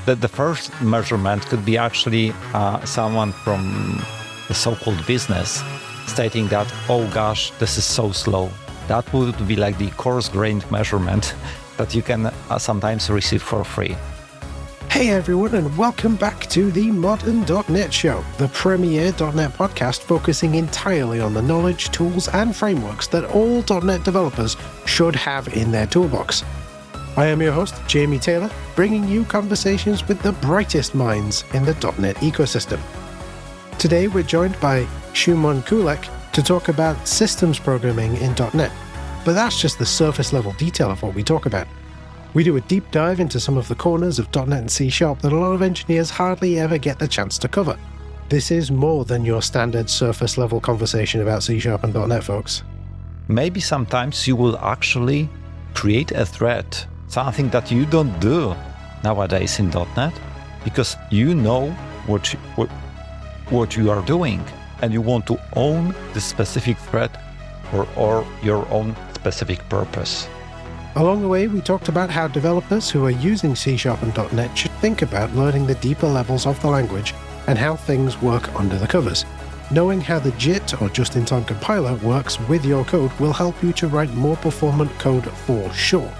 the first measurement could be actually someone from the so-called business stating that, oh gosh, this is so slow. That would be like the coarse-grained measurement that you can sometimes receive for free. Hey everyone, and welcome back to the Modern.NET Show, the premier .NET podcast focusing entirely on the knowledge, tools, and frameworks that all .NET developers should have in their toolbox. I am your host, Jamie Taylor, bringing you conversations with the brightest minds in the .NET ecosystem. Today we're joined by Szymon Kulec to talk about systems programming in .NET, but that's just the surface level detail of what we talk about. We do a deep dive into some of the corners of .NET and C# that a lot of engineers hardly ever get the chance to cover. This is more than your standard surface level conversation about C# and .NET, folks. Maybe sometimes you will actually create a thread, something that you don't do nowadays in .NET, because you know what you are doing, and you want to own the specific thread or your own specific purpose. Along the way, we talked about how developers who are using C# and .NET should think about learning the deeper levels of the language and how things work under the covers. Knowing how the JIT, or just-in-time compiler, works with your code will help you to write more performant code for sure.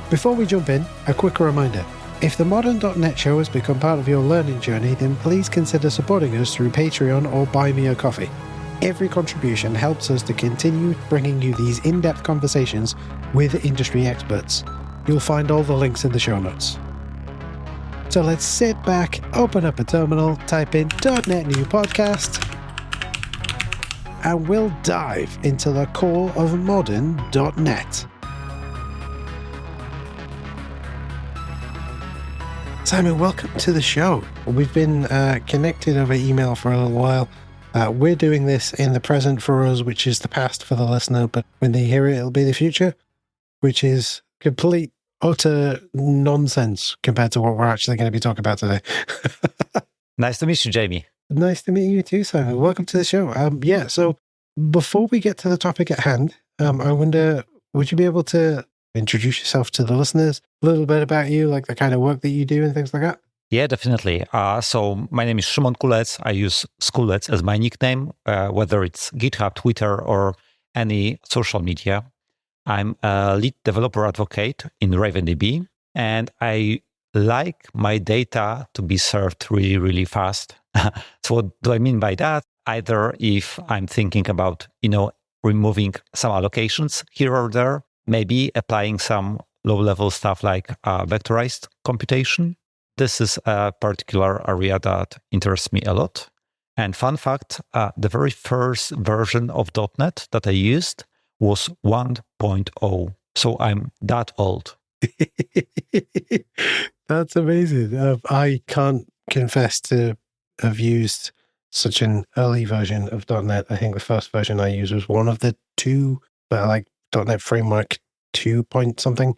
Before we jump in, a quick reminder. If the Modern.NET Show has become part of your learning journey, then please consider supporting us through Patreon or Buy Me a Coffee. Every contribution helps us to continue bringing you these in-depth conversations with industry experts. You'll find all the links in the show notes. So let's sit back, open up a terminal, type in .NET New Podcast, and we'll dive into the core of modern.NET. Simon, welcome to the show. We've been connected over email for a little while. We're doing this in the present for us, which is the past for the listener, but when they hear it, it'll be the future, which is complete, utter nonsense compared to what we're actually going to be talking about today. Nice to meet you, Jamie. Nice to meet you too, Simon. Welcome to the show. So before we get to the topic at hand, I wonder, would you be able to introduce yourself to the listeners, a little bit about you, like the kind of work that you do and things like that? Yeah, definitely. So my name is Szymon Kulec. I use Skulec as my nickname, whether it's GitHub, Twitter, or any social media. I'm a lead developer advocate in RavenDB, and I like my data to be served really, really fast. So what do I mean by that? Either if I'm thinking about, removing some allocations here or there, maybe applying some low-level stuff like vectorized computation. This is a particular area that interests me a lot. And fun fact, the very first version of .NET that I used was 1.0. So I'm that old. That's amazing. I can't confess to have used such an early version of .NET. I think the first version I used was one of the two, but like .NET Framework 2 point something,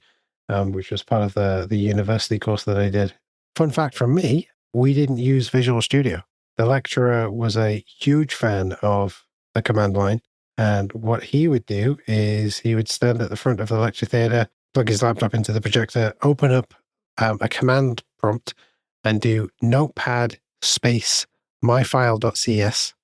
which was part of the university course that I did. Fun fact from me, we didn't use Visual Studio. The lecturer was a huge fan of the command line. And what he would do is he would stand at the front of the lecture theatre, plug his laptop into the projector, open up a command prompt and do notepad space myfile.cs,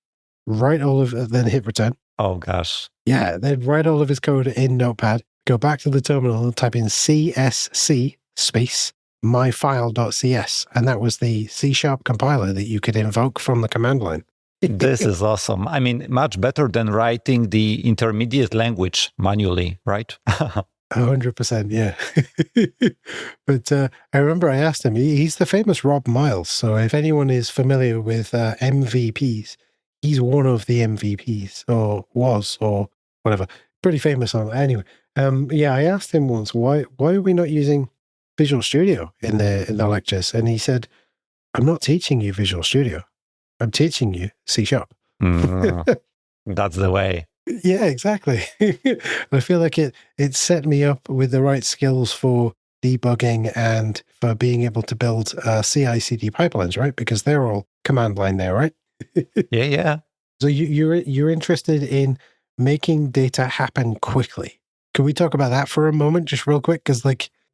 write all of it, then hit return. Oh, gosh. Yeah, then write all of his code in Notepad, go back to the terminal and type in CSC space myfile.cs, and that was the C# compiler that you could invoke from the command line. This is awesome. I mean, much better than writing the intermediate language manually, right? 100%, yeah. But I remember I asked him, he's the famous Rob Miles, so if anyone is familiar with MVPs, he's one of the MVPs, or was, or whatever. Pretty famous on it. Anyway, I asked him once, why are we not using Visual Studio in the lectures? And he said, I'm not teaching you Visual Studio. I'm teaching you C#. That's the way. Yeah, exactly. I feel like it set me up with the right skills for debugging and for being able to build CI/CD pipelines, right? Because they're all command line there, right? Yeah. So you're interested in making data happen quickly. Can we talk about that for a moment, just real quick? Because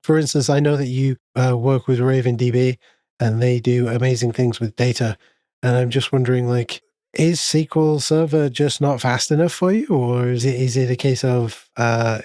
For instance, I know that you work with RavenDB and they do amazing things with data. And I'm just wondering, like, is SQL Server just not fast enough for you? Or is it a case of, I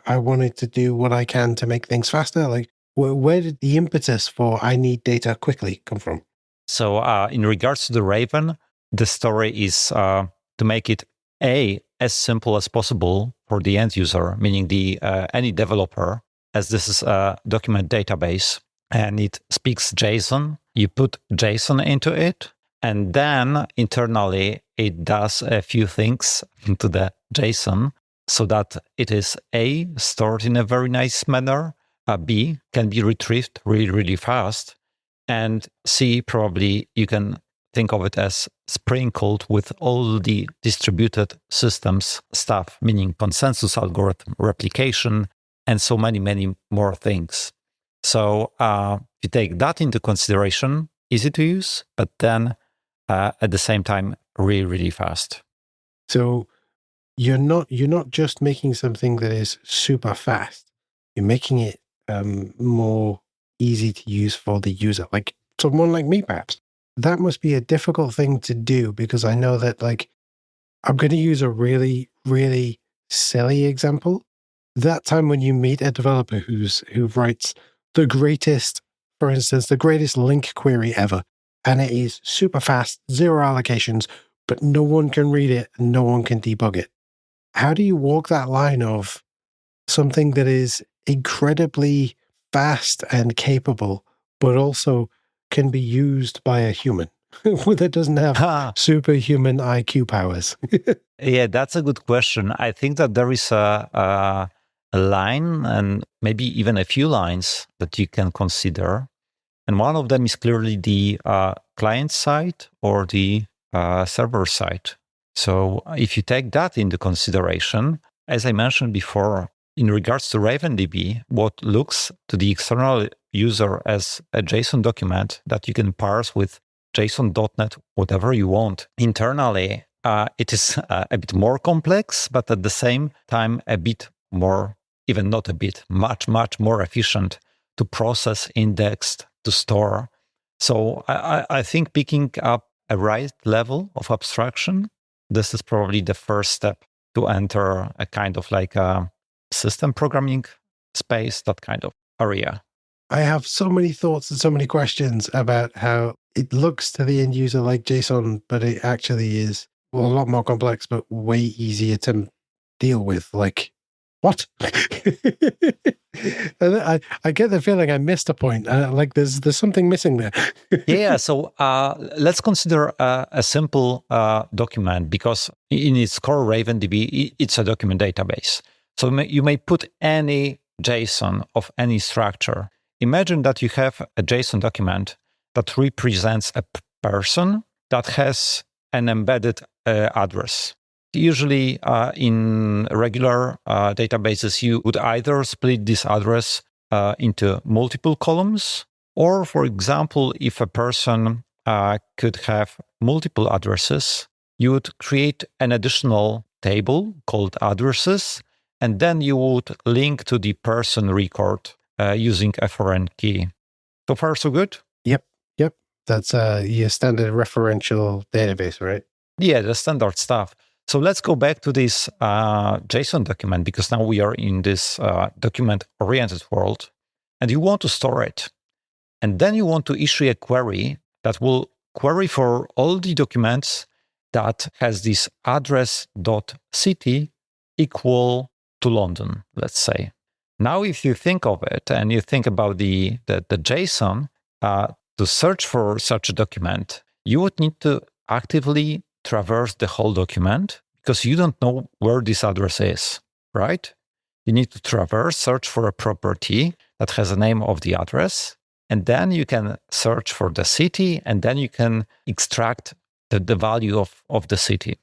wanted to do what I can to make things faster? Like, where did the impetus for I need data quickly come from? So in regards to the Raven, the story is to make it as simple as possible for the end user, meaning the any developer, as this is a document database and it speaks JSON. You put JSON into it, and then internally it does a few things into the JSON so that it is A, stored in a very nice manner, B, can be retrieved really, really fast, and C, probably you can think of it as sprinkled with all the distributed systems stuff, meaning consensus algorithm, replication, and so many, many more things. So if you take that into consideration, easy to use, but then at the same time, really, really fast. So you're not just making something that is super fast. You're making it more easy to use for the user, like someone like me, perhaps. That must be a difficult thing to do because I know that, like, I'm going to use a really, really silly example. That time when you meet a developer who writes the greatest, for instance, the greatest link query ever, and it is super fast, zero allocations, but no one can read it and no one can debug it. How do you walk that line of something that is incredibly fast and capable, but also can be used by a human that doesn't have superhuman IQ powers? Yeah, that's a good question. I think that there is a line and maybe even a few lines that you can consider. And one of them is clearly the client side or the server side. So if you take that into consideration, as I mentioned before, in regards to RavenDB, what looks to the external user as a JSON document that you can parse with JSON.NET, whatever you want, internally, it is a bit more complex, but at the same time, a bit more, even not a bit, much, much more efficient to process, indexed, to store. So I think picking up a right level of abstraction, this is probably the first step to enter a kind of like a system programming space, that kind of area. I have so many thoughts and so many questions about how it looks to the end user like JSON, but it actually is a lot more complex, but way easier to deal with. Like, what? And I get the feeling I missed a point. Like there's something missing there. Yeah, so let's consider a simple document, because in its core RavenDB, it's a document database. So you may put any JSON of any structure. Imagine that you have a JSON document that represents a person that has an embedded address. Usually in regular databases, you would either split this address into multiple columns, or, for example, if a person could have multiple addresses, you would create an additional table called addresses, and then you would link to the person record using a foreign key. So far, so good? Yep. That's your standard referential database, right? Yeah, the standard stuff. So let's go back to this JSON document, because now we are in this document-oriented world, and you want to store it. And then you want to issue a query that will query for all the documents that has this address.city equal to London, let's say. Now, if you think of it and you think about the JSON, to search for such a document, you would need to actively traverse the whole document, because you don't know where this address is, right? You need to traverse, search for a property that has a name of the address, and then you can search for the city, and then you can extract the value of the city.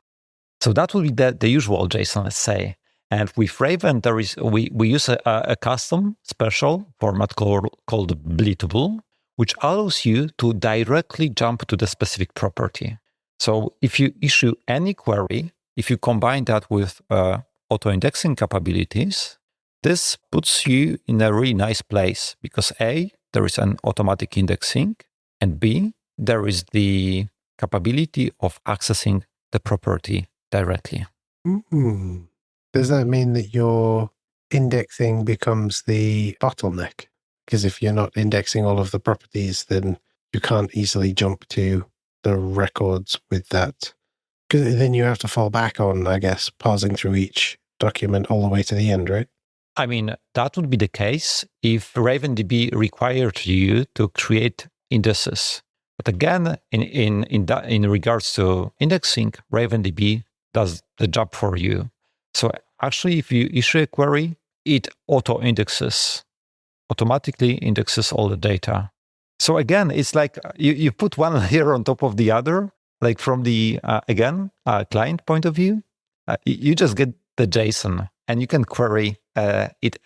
So that will be the usual JSON, let's say. And with Raven, we use a custom special format called bleatable, which allows you to directly jump to the specific property. So if you issue any query, if you combine that with auto-indexing capabilities, This puts you in a really nice place because A, there is an automatic indexing, and B, there is the capability of accessing the property directly. Mm-hmm. Does that mean that your indexing becomes the bottleneck? Because if you're not indexing all of the properties, then you can't easily jump to the records with that. Because then you have to fall back on, I guess, parsing through each document all the way to the end, right? I mean, that would be the case if RavenDB required you to create indices. But again, in regards to indexing, RavenDB does the job for you. So actually, if you issue a query, it automatically indexes all the data. So again, it's like you put one layer on top of the other, like from the, client point of view, you just get the JSON and you can query it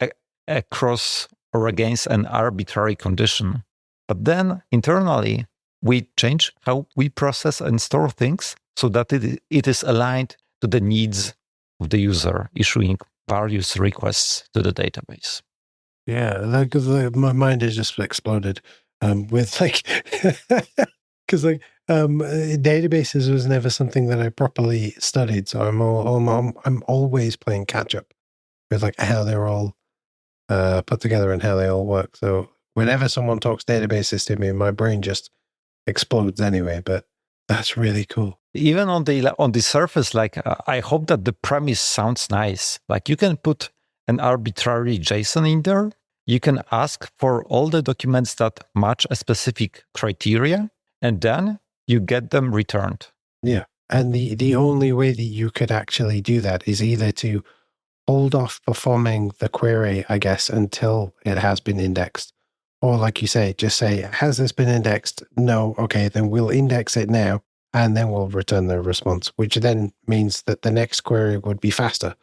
across or against an arbitrary condition. But then internally, we change how we process and store things so that it is aligned to the needs of the user, issuing various requests to the database. Yeah, my mind has just exploded with because databases was never something that I properly studied, so I'm always playing catch up with like how they're all put together and how they all work. So whenever someone talks databases to me, my brain just explodes anyway. But that's really cool. Even on the surface, I hope that the premise sounds nice. Like you can put an arbitrary JSON in there. You can ask for all the documents that match a specific criteria, and then you get them returned. Yeah. And the only way that you could actually do that is either to hold off performing the query, I guess, until it has been indexed. Or like you say, just say, has this been indexed? No. Okay, then we'll index it now, and then we'll return the response, which then means that the next query would be faster,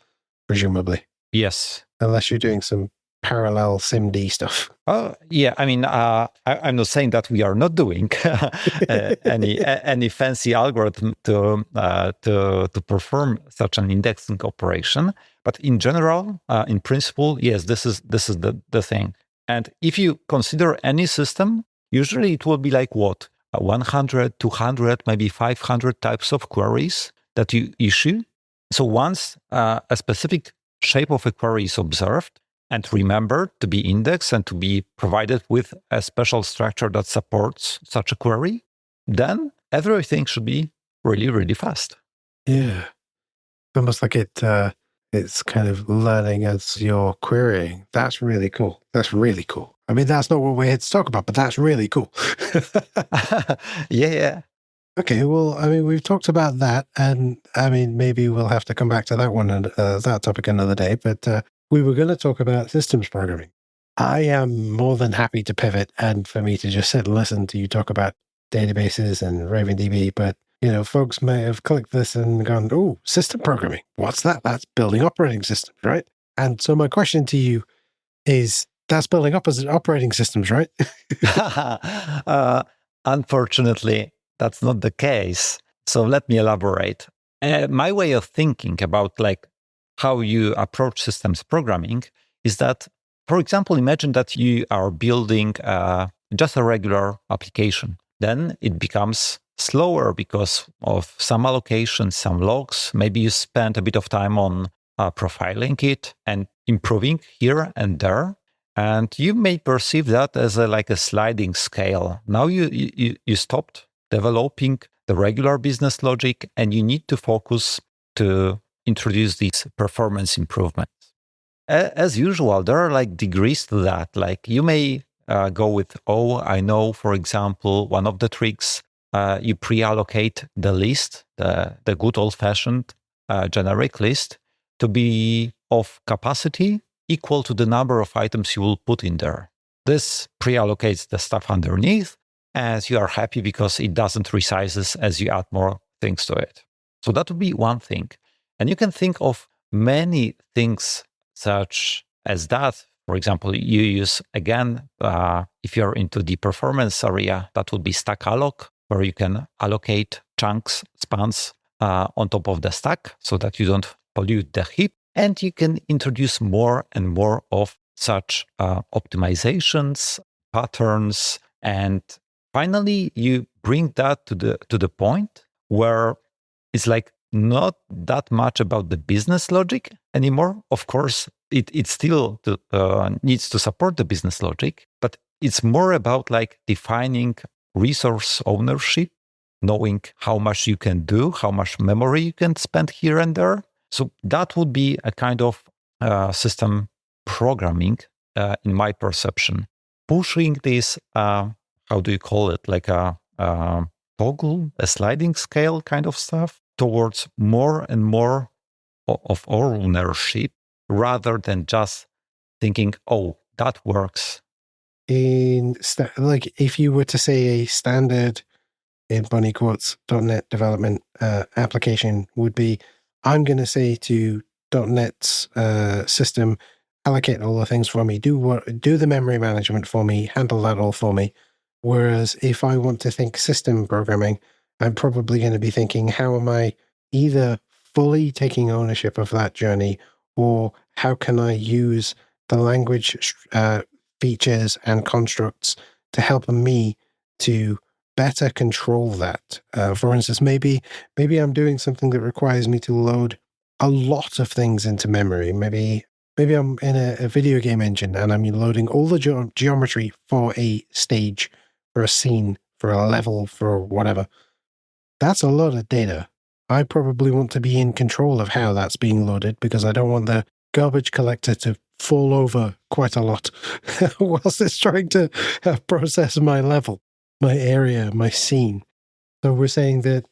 presumably. Yes. Unless you're doing some parallel SIMD stuff. Oh, yeah. I mean, I'm not saying that we are not doing any fancy algorithm to perform such an indexing operation, but in general, in principle, yes, this is the thing. And if you consider any system, usually it will be like 100, 200, maybe 500 types of queries that you issue. So once a specific shape of a query is observed, and remembered to be indexed and to be provided with a special structure that supports such a query, then everything should be really, really fast. Yeah. Almost like it's kind of learning as you're querying. That's really cool. That's really cool. I mean, that's not what we're here to talk about, but that's really cool. Yeah. Okay, well, I mean, we've talked about that, and I mean, maybe we'll have to come back to that one and that topic another day, but we were going to talk about systems programming. I am more than happy to pivot and for me to just sit and listen to you talk about databases and RavenDB, but folks may have clicked this and gone, oh, system programming. What's that? That's building operating systems, right? And so my question to you is, that's building up as operating systems, right? Unfortunately, that's not the case. So let me elaborate. My way of thinking about how you approach systems programming is that, for example, imagine that you are building just a regular application. Then it becomes slower because of some allocations, some logs. Maybe you spend a bit of time on profiling it and improving here and there. And you may perceive that as a sliding scale. Now you stopped developing the regular business logic and you need to focus to introduce these performance improvements. As usual, there are degrees to that. You may go with, I know, for example, one of the tricks, you pre-allocate the list, the good old-fashioned generic list, to be of capacity equal to the number of items you will put in there. This pre-allocates the stuff underneath, and you are happy because it doesn't resizes as you add more things to it. So that would be one thing. And you can think of many things such as that. For example, you use, again, if you're into the performance area, that would be stack alloc, where you can allocate chunks, spans on top of the stack so that you don't pollute the heap. And you can introduce more and more of such optimizations, patterns, and finally you bring that to the point where it's like not that much about the business logic anymore. Of course, it still needs to support the business logic, but it's more about like defining resource ownership, knowing how much you can do, how much memory you can spend here and there. So that would be a kind of system programming in my perception. Pushing this, how do you call it, like a toggle, a sliding scale kind of stuff towards more and more of ownership rather than just thinking, oh, that works. Like if you were to say a standard in bunny quotes .NET development application would be, I'm going to say to .NET's system, allocate all the things for me, do the memory management for me, handle that all for me. Whereas if I want to think system programming, I'm probably going to be thinking, how am I either fully taking ownership of that journey, or how can I use the language features and constructs to help me to better control that. For instance, maybe I'm doing something that requires me to load a lot of things into memory. Maybe I'm in a video game engine and I'm loading all the geometry for a stage, for a scene, for a level, for whatever. That's a lot of data. I probably want to be in control of how that's being loaded, because I don't want the garbage collector to fall over quite a lot whilst it's trying to process my level, my area, my scene. So we're saying that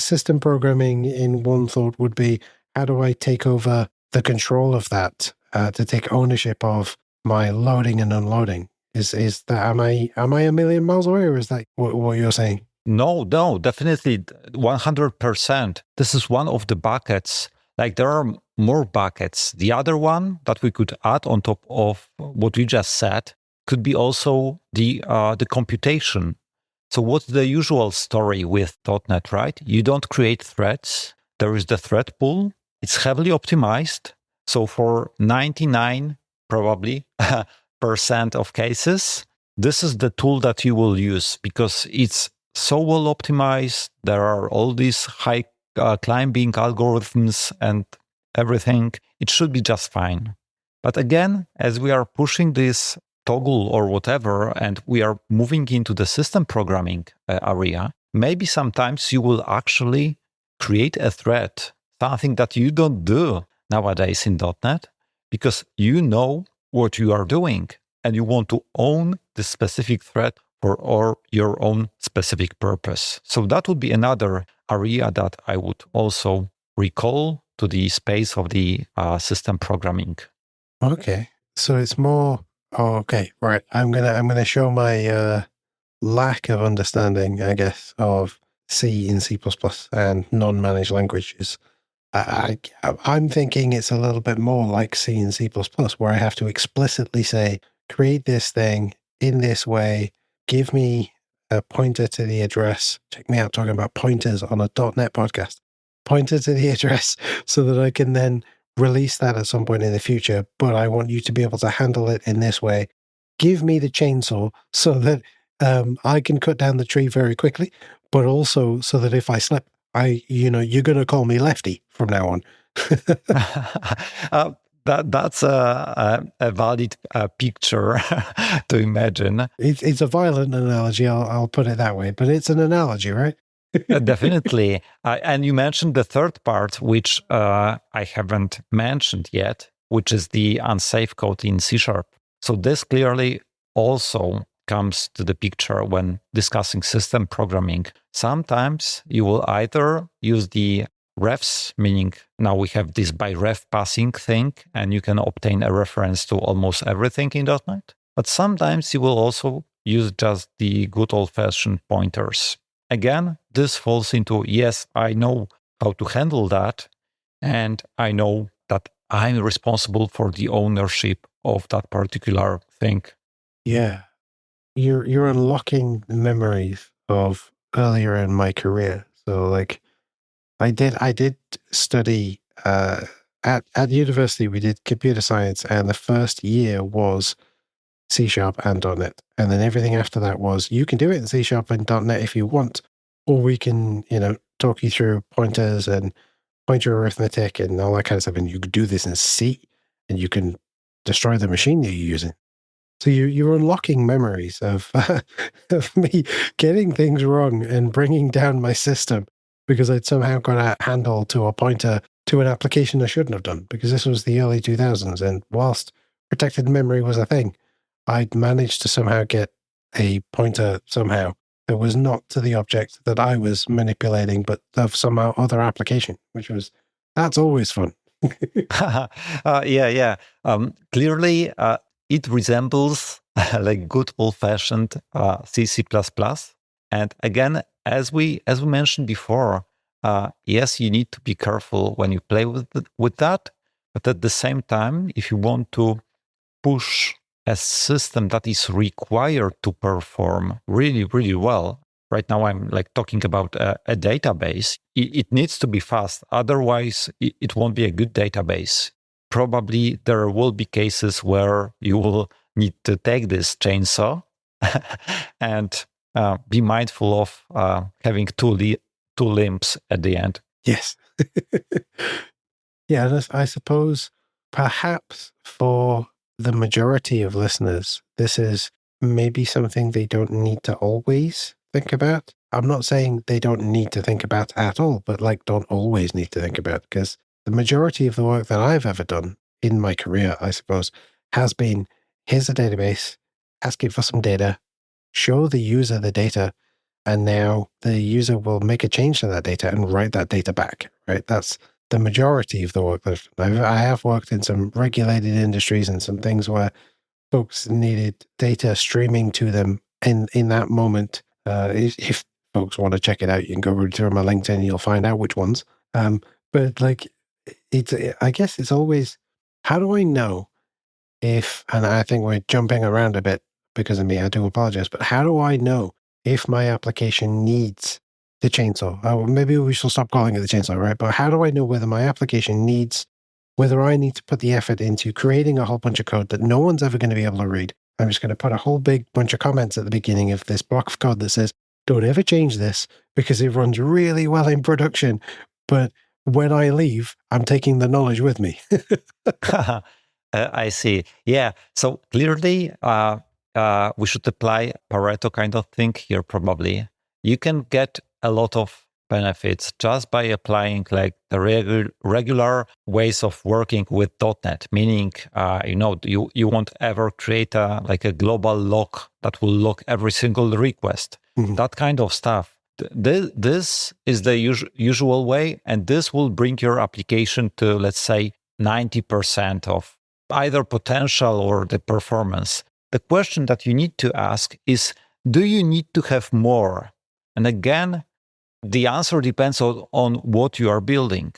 system programming in one thought would be, how do I take over the control of that, to take ownership of my loading and unloading? Is that, am I a million miles away, or is that what you're saying? No, definitely 100%. This is one of the buckets. Like there are more buckets. The other one that we could add on top of what we just said could be also the computation. So what's the usual story with .NET, right? You don't create threads. There is the thread pool. It's heavily optimized. So for 99 probably percent of cases, this is the tool that you will use because it's so well optimized. There are all these high climbing algorithms and everything. It should be just fine. But again, as we are pushing this toggle or whatever, and we are moving into the system programming area, maybe sometimes you will actually create a thread, something that you don't do nowadays in .NET, because you know what you are doing and you want to own the specific thread for your own specific purpose. So that would be another area that I would also recall to the space of the system programming. Okay, so it's more. Oh, okay, right. I'm gonna show my lack of understanding, I guess, of C and C++ and non-managed languages. I'm thinking it's a little bit more like C and C++, where I have to explicitly say, create this thing in this way, give me a pointer to the address. Check me out talking about pointers on a .NET podcast. Pointer to the address so that I can then release that at some point in the future, but I want you to be able to handle it in this way. Give me the chainsaw so that I can cut down the tree very quickly, but also so that if I slip, you're going to call me Lefty from now on. That's a valid picture to imagine. It's a violent analogy, I'll put it that way, but it's an analogy, right? Definitely. And you mentioned the third part, which I haven't mentioned yet, which is the unsafe code in C#. So this clearly also comes to the picture when discussing system programming. Sometimes you will either use the refs, meaning now we have this by ref passing thing, and you can obtain a reference to almost everything in .NET. But sometimes you will also use just the good old-fashioned pointers. Again, this falls into, yes, I know how to handle that, and I know that I'm responsible for the ownership of that particular thing. Yeah. You're unlocking memories of earlier in my career. So like I did study at university, we did computer science, and the first year was C# and .NET. And then everything after that was, you can do it in C# and .NET if you want, or we can, talk you through pointers and pointer arithmetic and all that kind of stuff. And you could do this in C, and you can destroy the machine that you're using. So you're unlocking memories of, of me getting things wrong and bringing down my system because I'd somehow got a handle to a pointer to an application I shouldn't have done, because this was the early 2000s. And whilst protected memory was a thing, I'd managed to somehow get a pointer somehow that was not to the object that I was manipulating, but of some other application, that's always fun. Yeah. Clearly, it resembles like good old-fashioned C, C++. And again, as we mentioned before, yes, you need to be careful when you play with that. But at the same time, if you want to push a system that is required to perform really, really well, right now I'm like talking about a database, it needs to be fast. Otherwise, it won't be a good database. Probably there will be cases where you will need to take this chainsaw and be mindful of having two limbs at the end. Yes. Yeah, and I suppose perhaps for the majority of listeners, this is maybe something they don't need to always think about. I'm not saying they don't need to think about at all, but like don't always need to think about, because the majority of the work that I've ever done in my career, I suppose, has been, here's a database, ask it for some data, show the user the data, and now the user will make a change to that data and write that data back, right? That's the majority of the work that I have worked in some regulated industries and some things where folks needed data streaming to them in that moment. If folks want to check it out, you can go through my LinkedIn and you'll find out which ones. But like, I guess it's always, how do I know if, and I think we're jumping around a bit because of me, I do apologize, but how do I know if my application needs the chainsaw? Oh, maybe we shall stop calling it the chainsaw, right? But how do I know whether my application needs, whether I need to put the effort into creating a whole bunch of code that no one's ever going to be able to read? I'm just going to put a whole big bunch of comments at the beginning of this block of code that says, don't ever change this because it runs really well in production. But when I leave, I'm taking the knowledge with me. I see. Yeah. So clearly, we should apply Pareto kind of thing here, probably. You can get a lot of benefits just by applying like the regular ways of working with .NET, meaning, you won't ever create a global lock that will lock every single request, that kind of stuff. This is the usual way, and this will bring your application to, let's say, 90% of either potential or the performance. The question that you need to ask is, do you need to have more? And again, the answer depends on what you are building.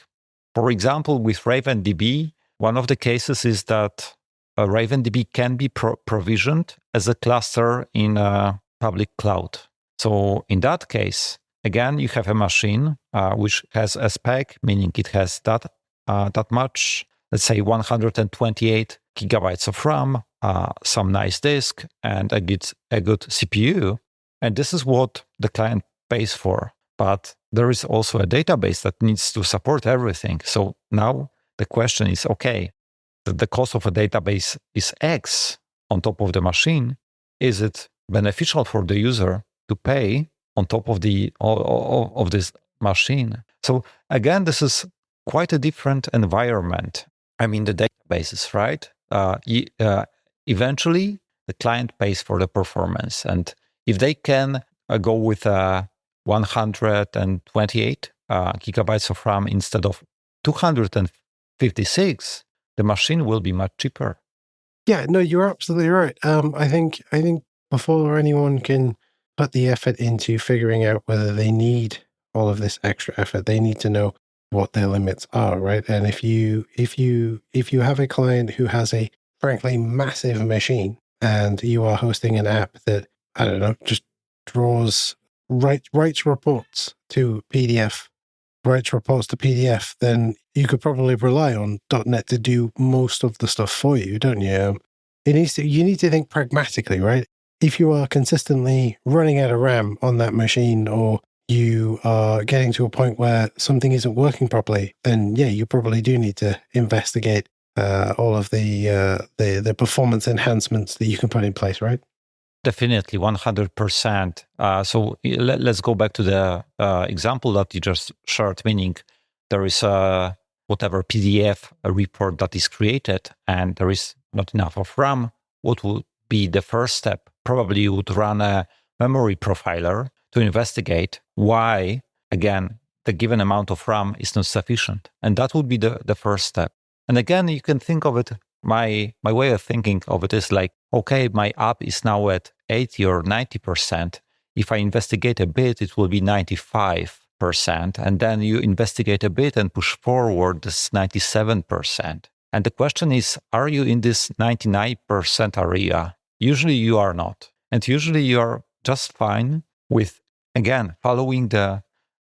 For example, with RavenDB, one of the cases is that RavenDB can be provisioned as a cluster in a public cloud. So in that case, again, you have a machine which has a spec, meaning it has that much, let's say 128 gigabytes of RAM, some nice disk, and a good CPU. And this is what the client pays for. But there is also a database that needs to support everything. So now the question is, okay, the cost of a database is X on top of the machine. Is it beneficial for the user to pay on top of of this machine? So again, this is quite a different environment. I mean, the databases, right? Eventually, the client pays for the performance. And if they can go with 128 gigabytes of RAM instead of 256, the machine will be much cheaper. Yeah, no, you're absolutely right. I think before anyone can put the effort into figuring out whether they need all of this extra effort, they need to know what their limits are, right? And if you have a client who has a frankly massive machine and you are hosting an app that, I don't know, just writes reports to PDF writes reports to PDF, then you could probably rely on .NET to do most of the stuff for you, don't you? You need to think pragmatically, right? If you are consistently running out of RAM on that machine, or you are getting to a point where something isn't working properly, then yeah, you probably do need to investigate all of the performance enhancements that you can put in place, right? Definitely, 100%. So let's go back to the example that you just shared, meaning there is a whatever PDF report that is created and there is not enough of RAM. What would be the first step? Probably you would run a memory profiler to investigate why, again, the given amount of RAM is not sufficient. And that would be the first step. And again, you can think of it, my way of thinking of it is like, okay, my app is now at 80 or 90%. If I investigate a bit, it will be 95%. And then you investigate a bit and push forward this 97%. And the question is, are you in this 99% area? Usually you are not. And usually you are just fine with, again, following the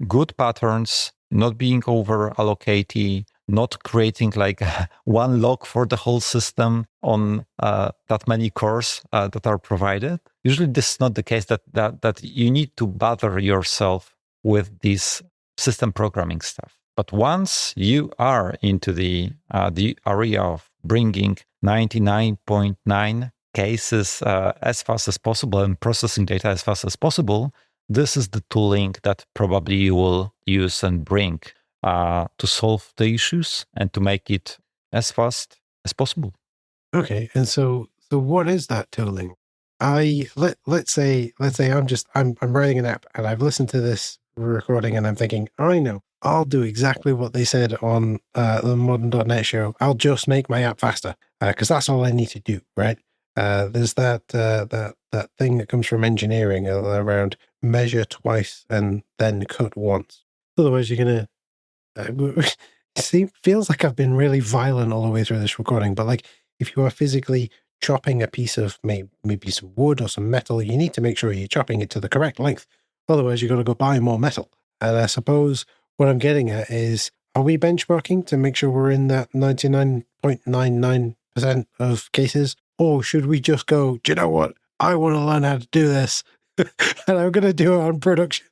good patterns, not being over allocated, not creating like one log for the whole system on that many cores that are provided. Usually this is not the case that you need to bother yourself with this system programming stuff. But once you are into the area of bringing 99.9 cases as fast as possible and processing data as fast as possible, this is the tooling that probably you will use and bring to solve the issues and to make it as fast as possible. Okay, and so what is that tooling? Let's say I'm writing an app and I've listened to this recording and I'm thinking, I know, I'll do exactly what they said on the Modern.NET show. I'll just make my app faster because that's all I need to do, right? There's that thing that comes from engineering around measure twice and then cut once. Otherwise, you're gonna. Feels like I've been really violent all the way through this recording, but like if you are physically chopping a piece of maybe some wood or some metal, you need to make sure you're chopping it to the correct length. Otherwise, you've got to go buy more metal. And I suppose what I'm getting at is, are we benchmarking to make sure we're in that 99.99% of cases? Or should we just go, do you know what? I want to learn how to do this. And I'm going to do it on production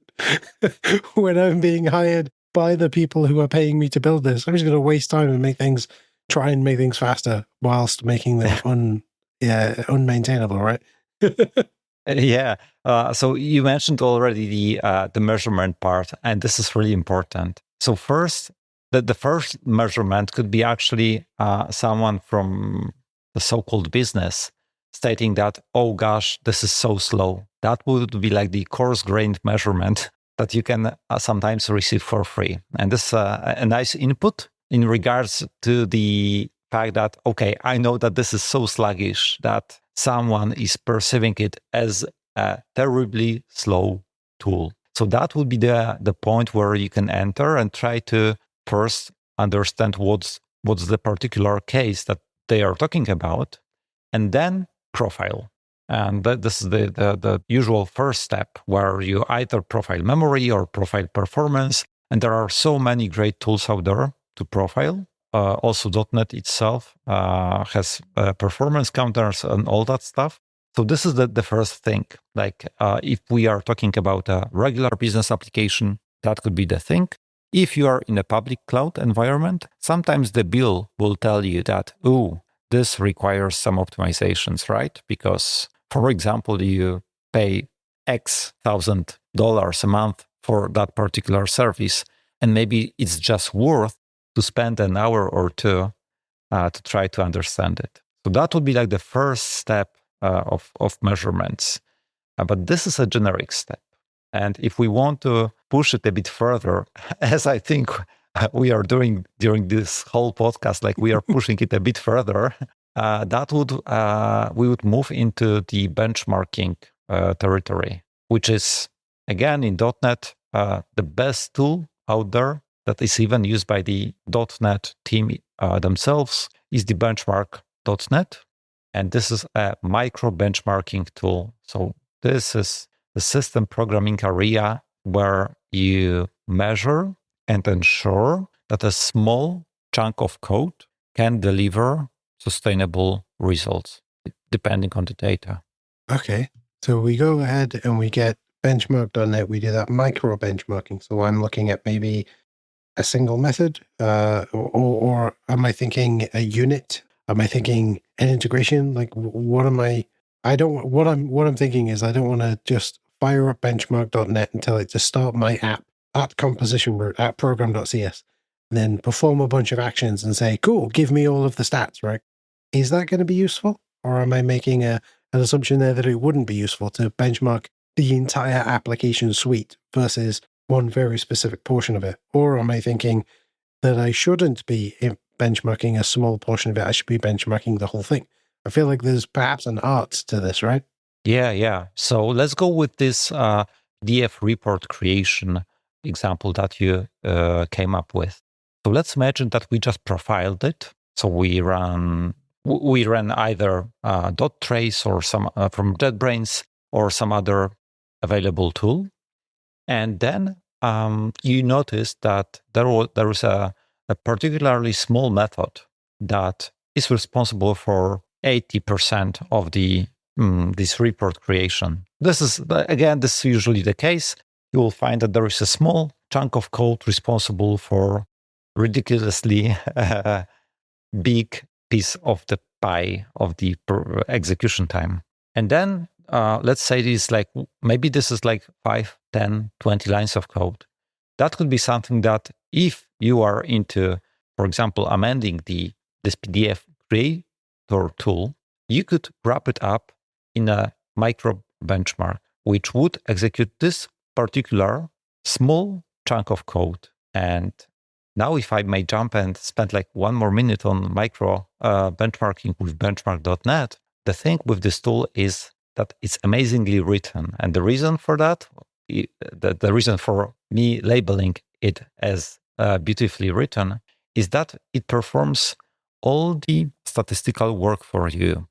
when I'm being hired by the people who are paying me to build this. I'm just going to waste time and try and make things faster whilst making them unmaintainable, right? Yeah. So you mentioned already the measurement part, and this is really important. So first, the first measurement could be actually someone from the so-called business stating that, oh gosh, this is so slow. That would be like the coarse-grained measurement that you can sometimes receive for free. And this is a nice input in regards to the fact that, okay, I know that this is so sluggish that someone is perceiving it as a terribly slow tool. So that would be the point where you can enter and try to first understand what's the particular case that they are talking about, and then profile. And this is the usual first step where you either profile memory or profile performance. And there are so many great tools out there to profile. Also, .NET itself has performance counters and all that stuff. So this is the first thing. Like if we are talking about a regular business application, that could be the thing. If you are in a public cloud environment, sometimes the bill will tell you that, this requires some optimizations, right? Because, for example, you pay X $1,000 a month for that particular service, and maybe it's just worth to spend an hour or two to try to understand it. So that would be like the first step of measurements. But this is a generic step. And if we want to push it a bit further, as I think we are doing during this whole podcast, like we are pushing it a bit further, we would move into the benchmarking territory, which is, again, in .NET, the best tool out there that is even used by the .NET team themselves is the benchmark.net. And this is a micro benchmarking tool. So this is the system programming area where you measure and ensure that a small chunk of code can deliver sustainable results, depending on the data. Okay. So we go ahead and we get benchmark.net. We do that micro benchmarking. So I'm looking at maybe a single method, or am I thinking a unit? Am I thinking an integration? Like, what am I? What I'm thinking is I don't want to just fire up benchmark.net and tell it to start my app at composition root at program.cs, and then perform a bunch of actions and say, cool, give me all of the stats, right? Is that going to be useful? Or am I making an assumption there that it wouldn't be useful to benchmark the entire application suite versus one very specific portion of it? Or am I thinking that I shouldn't be benchmarking a small portion of it? I should be benchmarking the whole thing. I feel like there's perhaps an art to this, right? Yeah. So let's go with this DF report creation example that you came up with. So let's imagine that we just profiled it. So we ran either .trace or some from JetBrains or some other available tool. And then you notice that there is a particularly small method that is responsible for 80% of the this report creation. This is usually the case. You will find that there is a small chunk of code responsible for ridiculously big piece of the pie of the execution time. And then let's say this maybe this is like 5, 10, 20 lines of code. That could be something that if you are into, for example, amending this PDF creator tool, you could wrap it up in a micro benchmark, which would execute this particular small chunk of code. And now if I may jump and spend like 1 more minute on micro benchmarking with benchmark.net, the thing with this tool is that it's amazingly written. And the reason for that, the reason for me labeling it as beautifully written is that it performs all the statistical work for you.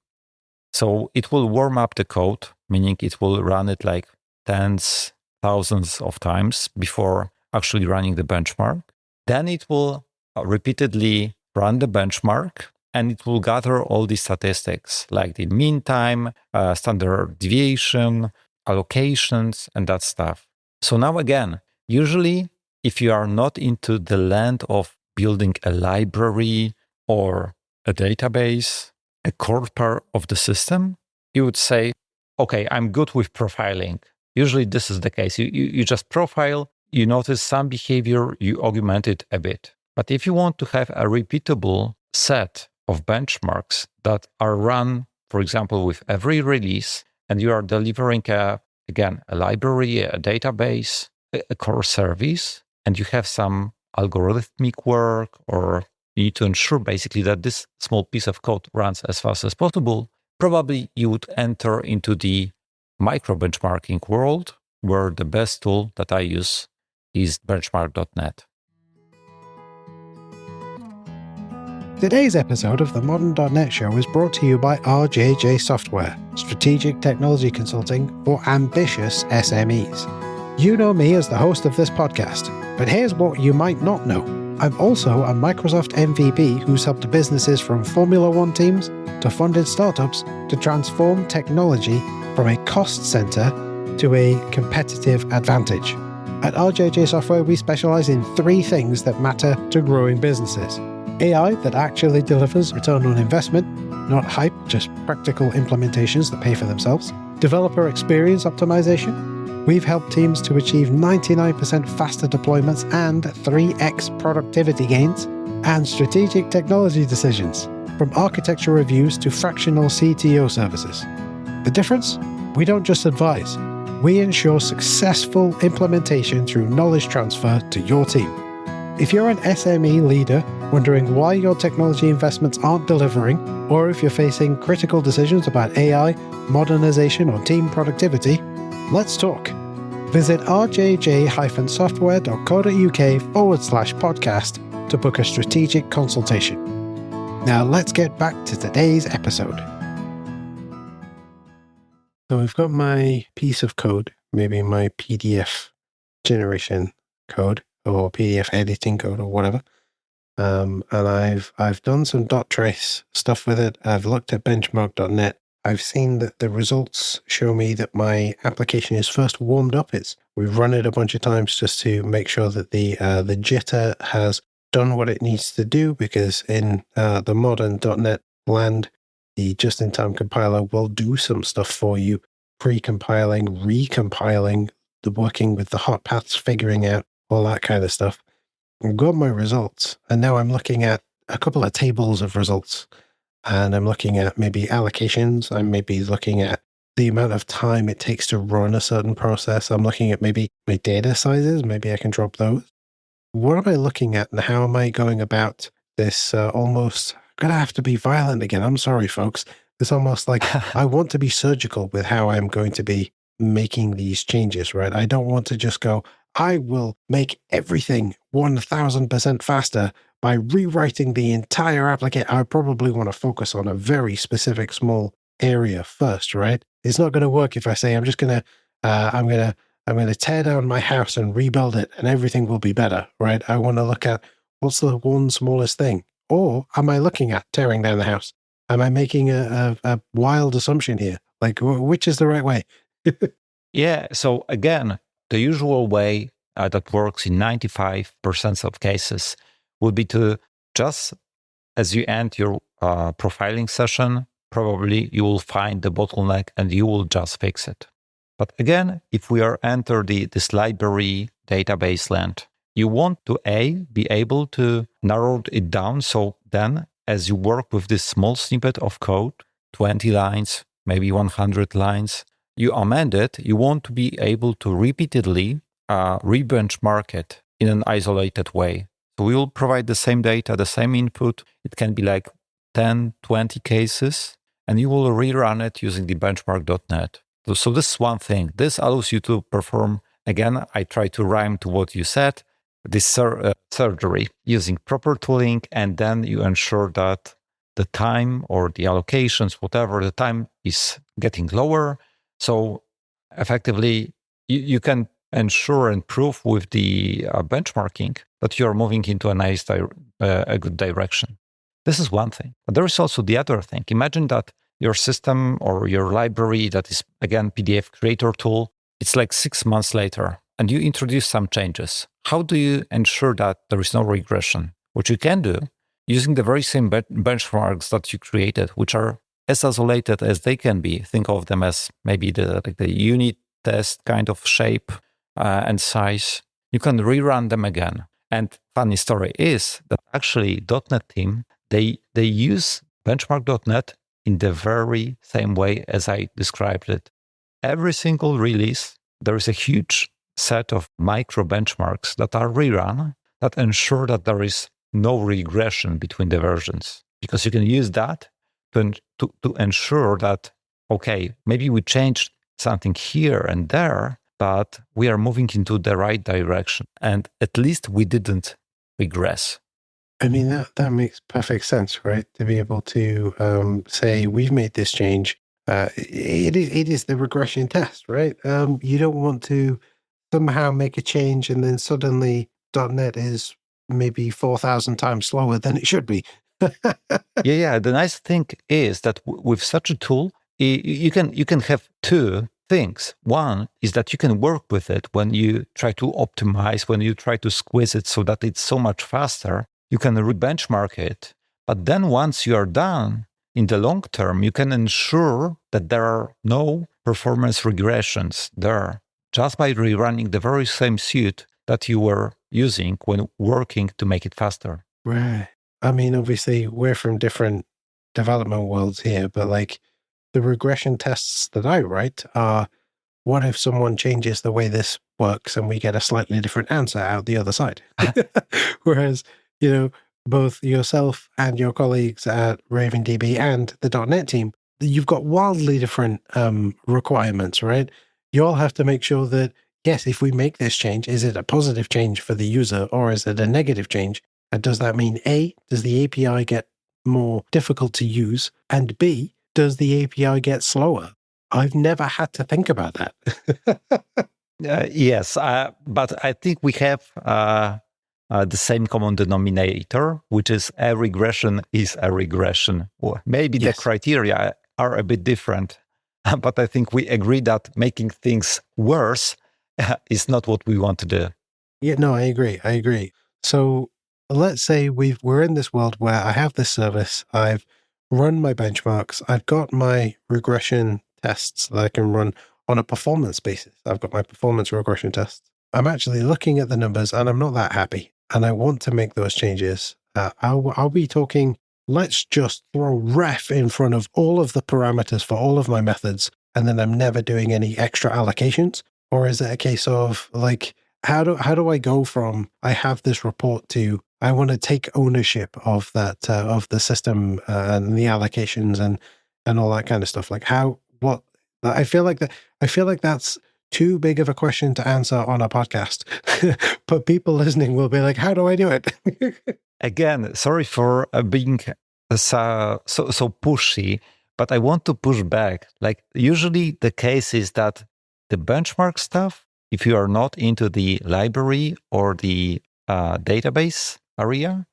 So it will warm up the code, meaning it will run it like tens, thousands of times before actually running the benchmark. Then it will repeatedly run the benchmark, and it will gather all the statistics like the mean time, standard deviation, allocations, and that stuff. So now again, usually if you are not into the land of building a library or a database, a core part of the system, you would say, okay, I'm good with profiling. Usually this is the case. You just profile, you notice some behavior, you augment it a bit. But if you want to have a repeatable set of benchmarks that are run, for example, with every release, and you are delivering a library, a database, a core service, and you have some algorithmic work, or you need to ensure basically that this small piece of code runs as fast as possible, probably you would enter into the micro benchmarking world, where the best tool that I use is benchmark.net. Today's episode of the Modern.net Show is brought to you by RJJ Software, strategic technology consulting for ambitious SMEs. You know me as the host of this podcast, but here's what you might not know. I'm also a Microsoft MVP who's helped businesses from Formula One teams to funded startups to transform technology from a cost center to a competitive advantage. At RJJ Software, we specialize in 3 things that matter to growing businesses. AI that actually delivers return on investment, not hype, just practical implementations that pay for themselves. Developer experience optimization. We've helped teams to achieve 99% faster deployments and 3x productivity gains. And strategic technology decisions, from architecture reviews to fractional CTO services. The difference? We don't just advise. We ensure successful implementation through knowledge transfer to your team. If you're an SME leader wondering why your technology investments aren't delivering, or if you're facing critical decisions about AI, modernization, or team productivity, let's talk. Visit rjj-software.co.uk/podcast to book a strategic consultation. Now let's get back to today's episode. So we've got my piece of code, maybe my PDF generation code. or PDF editing code or whatever. And I've done some .trace stuff with it. I've looked at benchmark.net. I've seen that the results show me that my application is first warmed up. We've run it a bunch of times just to make sure that the jitter has done what it needs to do, because in the modern .NET land, the just-in-time compiler will do some stuff for you, pre-compiling, recompiling, the working with the hot paths, figuring out all that kind of stuff. I've got my results, and now I'm looking at a couple of tables of results, and I'm looking at maybe allocations. I'm maybe looking at the amount of time it takes to run a certain process. I'm looking at maybe my data sizes. Maybe I can drop those. What am I looking at, and how am I going about this almost... I'm going to have to be violent again. I'm sorry, folks. It's almost like I want to be surgical with how I'm going to be making these changes, right? I don't want to just go, I will make everything 1,000% faster by rewriting the entire application. I probably want to focus on a very specific small area first, right? It's not going to work if I say I'm going to tear down my house and rebuild it and everything will be better, right? I want to look at what's the one smallest thing. Or am I looking at tearing down the house? Am I making a wild assumption here? Like, which is the right way? Yeah. So again, the usual way that works in 95% of cases would be to just, as you end your profiling session, probably you will find the bottleneck and you will just fix it. But again, if we are enter this library database land, you want to be able to narrow it down. So then as you work with this small snippet of code, 20 lines, maybe 100 lines, you amend it, you want to be able to repeatedly re-benchmark it in an isolated way. So we will provide the same data, the same input. It can be like 10, 20 cases, and you will rerun it using the benchmark.net. So this is one thing. This allows you to perform, again, I try to rhyme to what you said, this surgery using proper tooling, and then you ensure that the time or the allocations, whatever, the time is getting lower. So effectively, you can ensure and prove with the benchmarking that you are moving into a good direction. This is one thing. But there is also the other thing. Imagine that your system or your library that is, again, PDF creator tool, it's like 6 months later, and you introduce some changes. How do you ensure that there is no regression? What you can do, using the very same benchmarks that you created, which are as isolated as they can be, think of them as maybe the unit test kind of shape and size, you can rerun them again. And funny story is that actually .NET team, they use benchmark.net in the very same way as I described it. Every single release, there is a huge set of micro benchmarks that are rerun that ensure that there is no regression between the versions, because you can use that to ensure that, okay, maybe we changed something here and there, but we are moving into the right direction. And at least we didn't regress. I mean, that makes perfect sense, right? To be able to say, we've made this change. It is the regression test, right? You don't want to somehow make a change and then suddenly .NET is maybe 4,000 times slower than it should be. Yeah. The nice thing is that with such a tool, you can have two things. One is that you can work with it when you try to optimize, when you try to squeeze it so that it's so much faster. You can re-benchmark it. But then once you are done, in the long term, you can ensure that there are no performance regressions there, just by rerunning the very same suite that you were using when working to make it faster. Right. I mean, obviously, we're from different development worlds here, but like the regression tests that I write are, what if someone changes the way this works and we get a slightly different answer out the other side? Whereas, both yourself and your colleagues at RavenDB and the .NET team, you've got wildly different requirements, right? You all have to make sure that, yes, if we make this change, is it a positive change for the user or is it a negative change? And does that mean A, does the API get more difficult to use? And B, does the API get slower? I've never had to think about that. Yes, but I think we have the same common denominator, which is a regression is a regression. Or maybe the Yes. criteria are a bit different, but I think we agree that making things worse is not what we want to do. Yeah, no, I agree. So let's say we're in this world where I have this service, I've run my benchmarks, I've got my regression tests that I can run on a performance basis. I've got my performance regression tests. I'm actually looking at the numbers and I'm not that happy, and I want to make those changes. I'll be talking, let's just throw ref in front of all of the parameters for all of my methods, and then I'm never doing any extra allocations? Or is it a case of like, how do I go from I have this report to I want to take ownership of that of the system and the allocations and all that kind of stuff? Like what I feel like that's too big of a question to answer on a podcast, but people listening will be like, how do I do it? Again, sorry for being so pushy, but I want to push back. Like usually the case is that the benchmark stuff, if you are not into the library or the database area,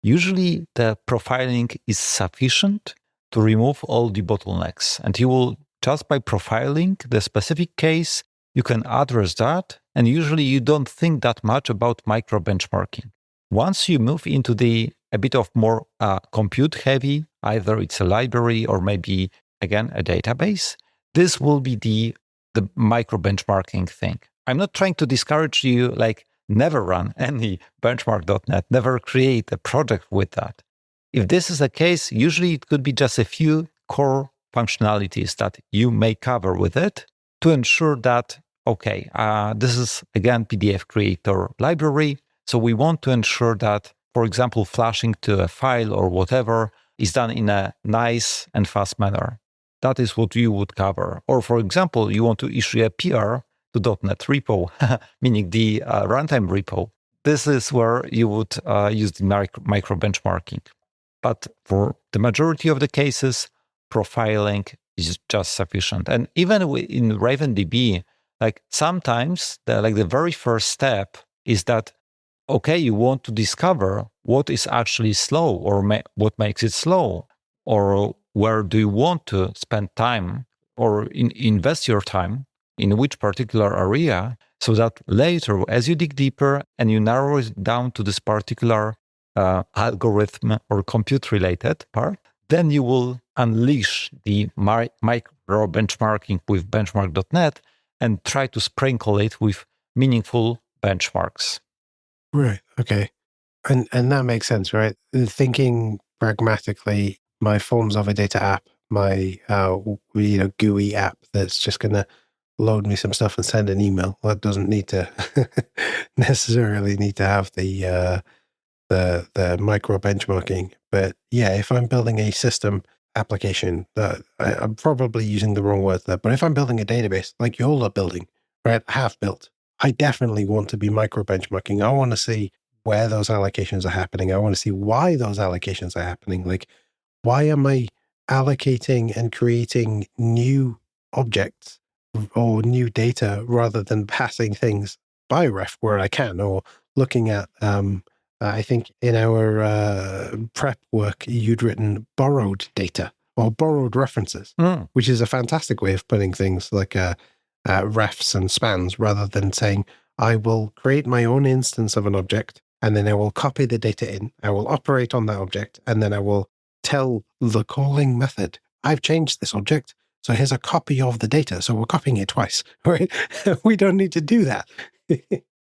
usually the profiling is sufficient to remove all the bottlenecks. And you will, just by profiling the specific case, you can address that. And usually you don't think that much about micro benchmarking. Once you move into a bit of more compute heavy, either it's a library or maybe, again, a database, this will be the micro benchmarking thing. I'm not trying to discourage you, like never run any benchmark.net, never create a project with that. If this is the case, usually it could be just a few core functionalities that you may cover with it to ensure that, okay, this is, again, PDF creator library. So we want to ensure that, for example, flashing to a file or whatever is done in a nice and fast manner. That is what you would cover. Or, for example, you want to issue a PR to .NET repo, meaning the runtime repo. This is where you would use the micro benchmarking. But for the majority of the cases, profiling is just sufficient. And even in RavenDB, like sometimes the very first step is that, okay, you want to discover what is actually slow or what makes it slow, or where do you want to spend time or invest your time in which particular area, so that later, as you dig deeper and you narrow it down to this particular algorithm or compute-related part, then you will unleash the micro benchmarking with benchmark.net and try to sprinkle it with meaningful benchmarks. Right. Okay. And that makes sense, right? Thinking pragmatically, my forms of a data app, my GUI app that's just going to load me some stuff and send an email. That doesn't need to necessarily need to have the micro benchmarking. But yeah, if I'm building a system application, I'm probably using the wrong word there. But if I'm building a database like you're building, right, have built, I definitely want to be micro benchmarking. I want to see where those allocations are happening. I want to see why those allocations are happening. Like, why am I allocating and creating new objects or new data rather than passing things by ref where I can, or looking at, I think in our prep work, you'd written borrowed data or borrowed references, which is a fantastic way of putting things like refs and spans, rather than saying, I will create my own instance of an object, and then I will copy the data in, I will operate on that object, and then I will tell the calling method, I've changed this object, so here's a copy of the data. So we're copying it twice, right? We don't need to do that.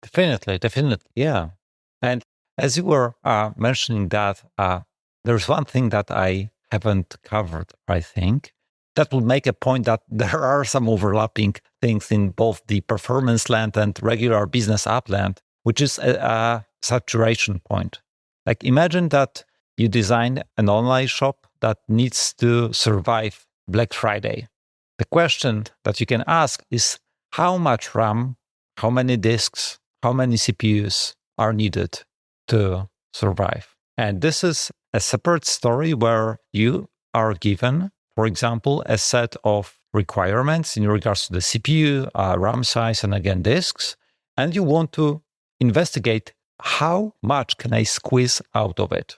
Definitely. Yeah. And as you were mentioning that, there's one thing that I haven't covered, I think, that will make a point that there are some overlapping things in both the performance land and regular business app land, which is a saturation point. Like imagine that you design an online shop that needs to survive Black Friday. The question that you can ask is how much RAM, how many disks, how many CPUs are needed to survive. And this is a separate story where you are given, for example, a set of requirements in regards to the CPU, RAM size, and again, disks. And you want to investigate how much can I squeeze out of it.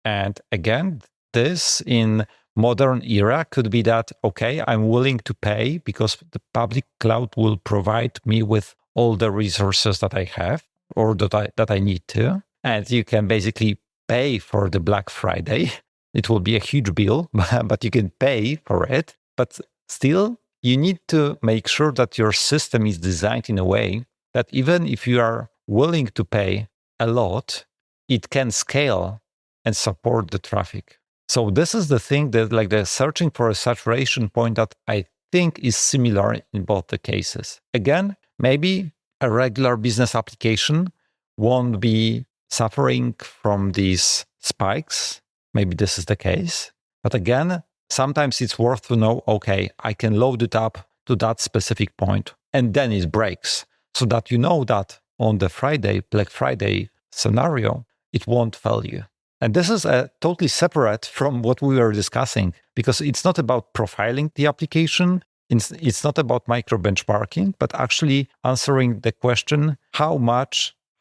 And again, this in modern era could be that, okay, I'm willing to pay because the public cloud will provide me with all the resources that I have or that I need to. And you can basically pay for the Black Friday. It will be a huge bill, but you can pay for it. But still, you need to make sure that your system is designed in a way that even if you are willing to pay a lot, it can scale and support the traffic. So this is the thing that like the searching for a saturation point that I think is similar in both the cases. Again, maybe a regular business application won't be suffering from these spikes. Maybe this is the case. But again, sometimes it's worth to know, okay, I can load it up to that specific point and then it breaks so that you know that on the Black Friday scenario, it won't fail you. And this is totally separate from what we were discussing because it's not about profiling the application. It's not about micro benchmarking, but actually answering the question, how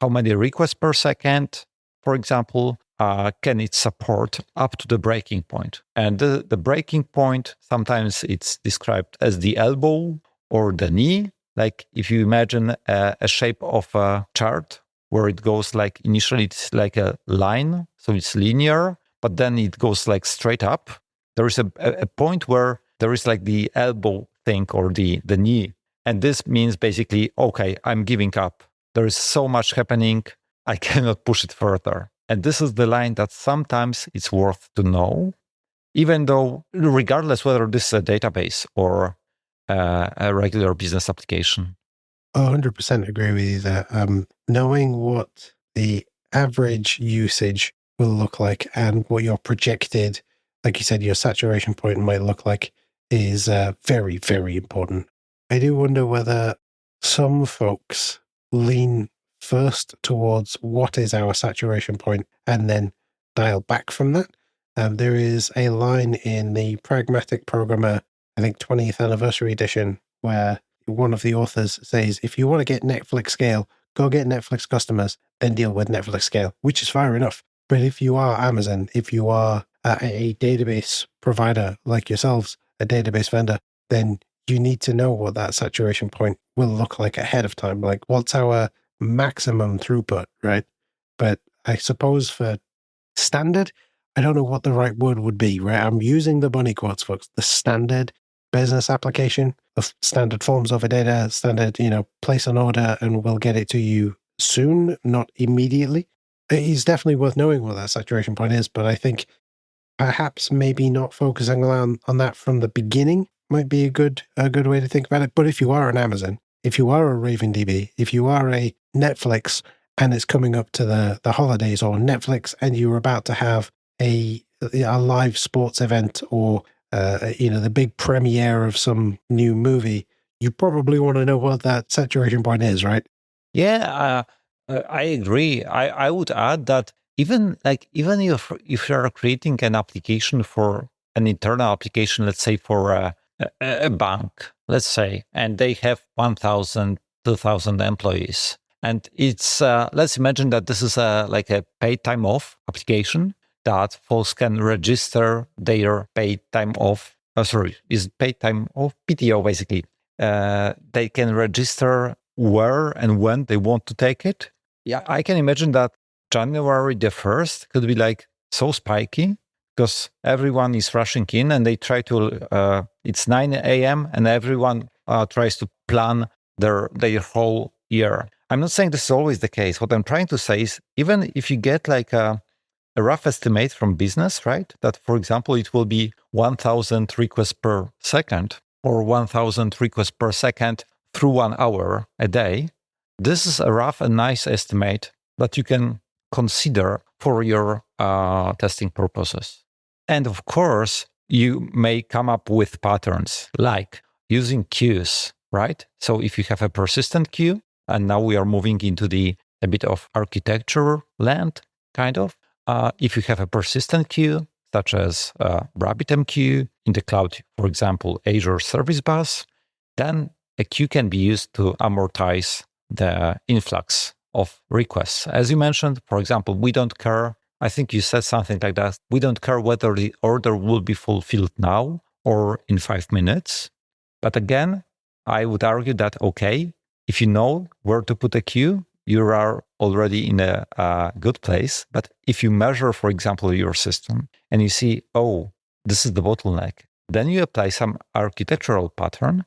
many requests per second, for example, can it support up to the breaking point? And the breaking point, sometimes it's described as the elbow or the knee. Like if you imagine a shape of a chart where it goes like initially it's like a line, so it's linear, but then it goes like straight up. There is a point where there is like the elbow thing or the knee. And this means basically, okay, I'm giving up. There is so much happening, I cannot push it further. And this is the line that sometimes it's worth to know, even though regardless whether this is a database or a regular business application. 100% agree with you there. Knowing what the average usage will look like and what your projected, like you said, your saturation point might look like is very, very important. I do wonder whether some folks lean first towards what is our saturation point and then dial back from that. There is a line in the Pragmatic Programmer, I think 20th anniversary edition, where one of the authors says, if you want to get Netflix scale, go get Netflix customers, then deal with Netflix scale, which is fair enough. But if you are Amazon, if you are a database provider like yourselves, a database vendor, then you need to know what that saturation point will look like ahead of time. Like, what's our maximum throughput, right? But I suppose for standard, I don't know what the right word would be, right? I'm using the bunny quotes, folks. The standard business application of standard forms over data, standard, place an order and we'll get it to you soon, not immediately. It's definitely worth knowing what that saturation point is, but I think perhaps maybe not focusing on that from the beginning might be a good way to think about it. But if you are an Amazon, if you are a RavenDB, if you are a Netflix and it's coming up to the holidays, or Netflix and you're about to have a live sports event or the big premiere of some new movie, you probably want to know what that saturation point is, right? Yeah, I agree. I would add that even if you're creating an application for an internal application, let's say for a bank, let's say, and they have 1,000, 2,000 employees, and it's let's imagine that this is like a paid time off application that folks can register their paid time off. Is paid time off PTO basically. They can register where and when they want to take it. Yeah, I can imagine that January the 1st could be like so spiky because everyone is rushing in and they try to, it's 9 a.m. and everyone tries to plan their whole year. I'm not saying this is always the case. What I'm trying to say is even if you get like a rough estimate from business, right? That, for example, it will be 1,000 requests per second or 1,000 requests per second through 1 hour a day. This is a rough and nice estimate that you can consider for your testing purposes. And of course, you may come up with patterns like using queues, right? So if you have a persistent queue, and now we are moving into a bit of architecture land, kind of. If you have a persistent queue, such as RabbitMQ in the cloud, for example, Azure Service Bus, then a queue can be used to amortize the influx of requests. As you mentioned, for example, we don't care. I think you said something like that. We don't care whether the order will be fulfilled now or in 5 minutes. But again, I would argue that, okay, if you know where to put a queue, you are already in a good place. But if you measure, for example, your system and you see, oh, this is the bottleneck, then you apply some architectural pattern.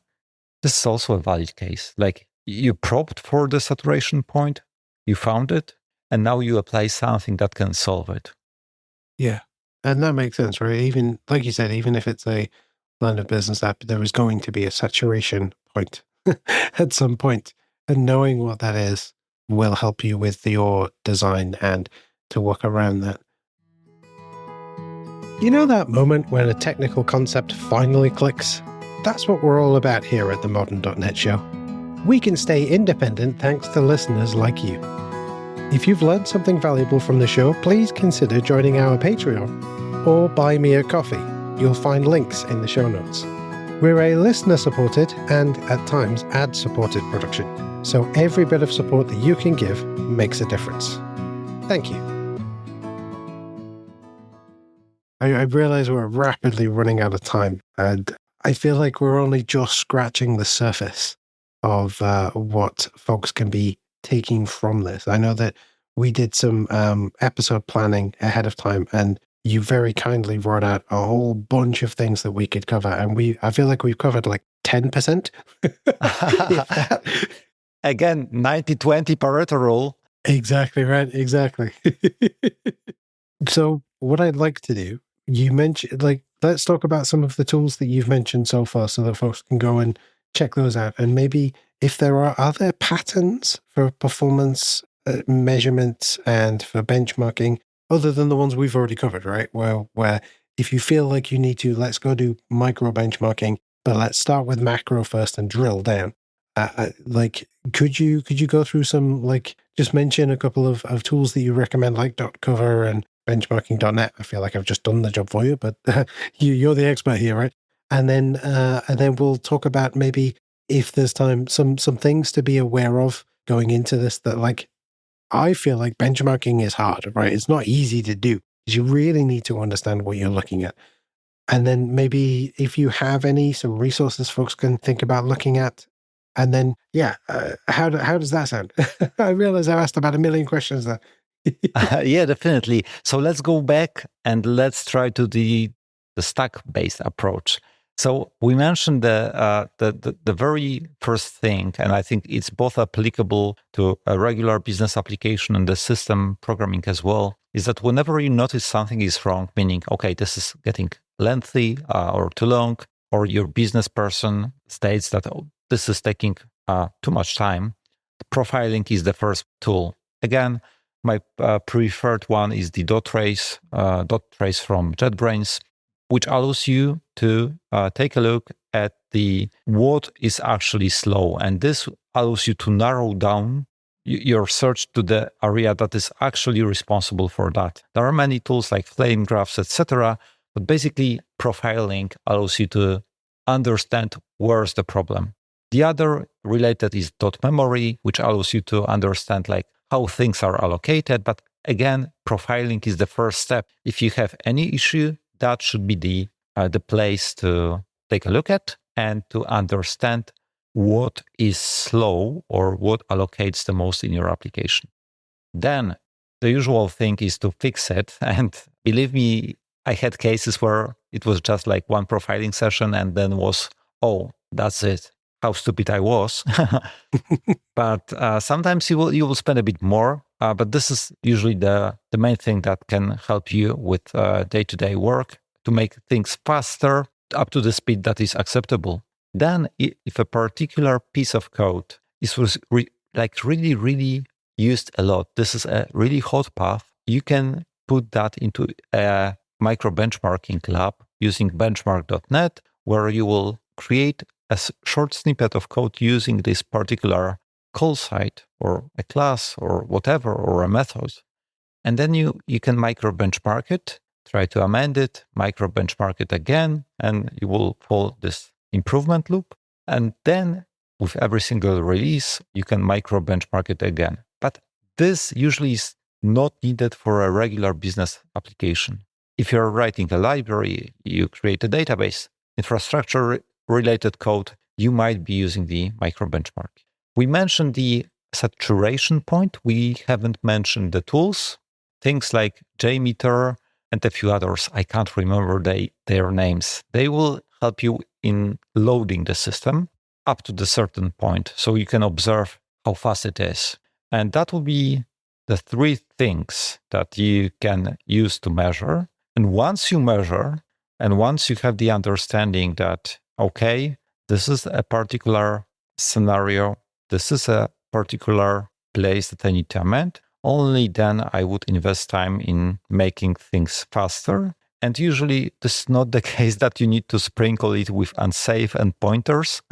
This is also a valid case. Like you probed for the saturation point, you found it, and now you apply something that can solve it. Yeah. And that makes sense, right? Even, like you said, even if it's a line of business app, there is going to be a saturation point at some point. And knowing what that is will help you with your design and to work around that. You know that moment when a technical concept finally clicks? That's what we're all about here at the Modern.net Show. We can stay independent thanks to listeners like you. If you've learned something valuable from the show, please consider joining our Patreon or buy me a coffee. You'll find links in the show notes. We're a listener-supported and, at times, ad-supported production, so every bit of support that you can give makes a difference. Thank you. I realize we're rapidly running out of time, and I feel like we're only just scratching the surface of what folks can be taking from this. I know that we did some episode planning ahead of time, and you very kindly wrote out a whole bunch of things that we could cover, and I feel like we've covered like 10%. Again, 90-20 Pareto rule. Exactly right. Exactly. So what I'd like to do, you mentioned, like, let's talk about some of the tools that you've mentioned so far so that folks can go and check those out. And maybe if there are other patterns for performance measurements and for benchmarking, other than the ones we've already covered, right? Where if you feel like you need to, let's go do micro benchmarking, but let's start with macro first and drill down. Like, could you go through some, like, just mention a couple of tools that you recommend, like .cover and benchmarking.net. I feel like I've just done the job for you, but you're the expert here, right? And then we'll talk about maybe, if there's time, some things to be aware of going into this that, like, I feel like benchmarking is hard, right? It's not easy to do because you really need to understand what you're looking at. And then maybe if you have some resources folks can think about looking at. And then, how does that sound? I realize I asked about a million questions there. Yeah, definitely. So let's go back and let's try to the stack-based approach. So we mentioned the very first thing, and I think it's both applicable to a regular business application and the system programming as well, is that whenever you notice something is wrong, meaning, okay, this is getting lengthy or too long, or your business person states that this is taking too much time, profiling is the first tool. Again, my preferred one is the .trace from JetBrains, which allows you to take a look at what is actually slow. And this allows you to narrow down your search to the area that is actually responsible for that. There are many tools like flame graphs, etc. But basically, profiling allows you to understand where's the problem. The other related is .memory, which allows you to understand like how things are allocated. But again, profiling is the first step. If you have any issue, that should be the place to take a look at and to understand what is slow or what allocates the most in your application. Then the usual thing is to fix it. And believe me, I had cases where it was just like one profiling session and then was, oh, that's it. How stupid I was. But sometimes you will spend a bit more. But this is usually the main thing that can help you with day-to-day work to make things faster up to the speed that is acceptable. Then if a particular piece of code was really, really used a lot, this is a really hot path, you can put that into a micro benchmarking lab using benchmark.net, where you will create a short snippet of code using this particular call site or a class or whatever, or a method. And then you can micro benchmark it try to amend it, micro benchmark it again, and you will follow this improvement loop. And then with every single release, you can micro benchmark it again. But this usually is not needed for a regular business application. If you're writing a library, you create a database, infrastructure related code, you might be using the micro benchmark. We mentioned the saturation point. We haven't mentioned the tools, things like JMeter and a few others. I can't remember their names. They will help you in loading the system up to the certain point so you can observe how fast it is. And that will be the three things that you can use to measure. And once you measure, and once you have the understanding that, okay, this is a particular scenario, this is a particular place that I need to amend, only then I would invest time in making things faster. And usually this is not the case that you need to sprinkle it with unsafe and pointers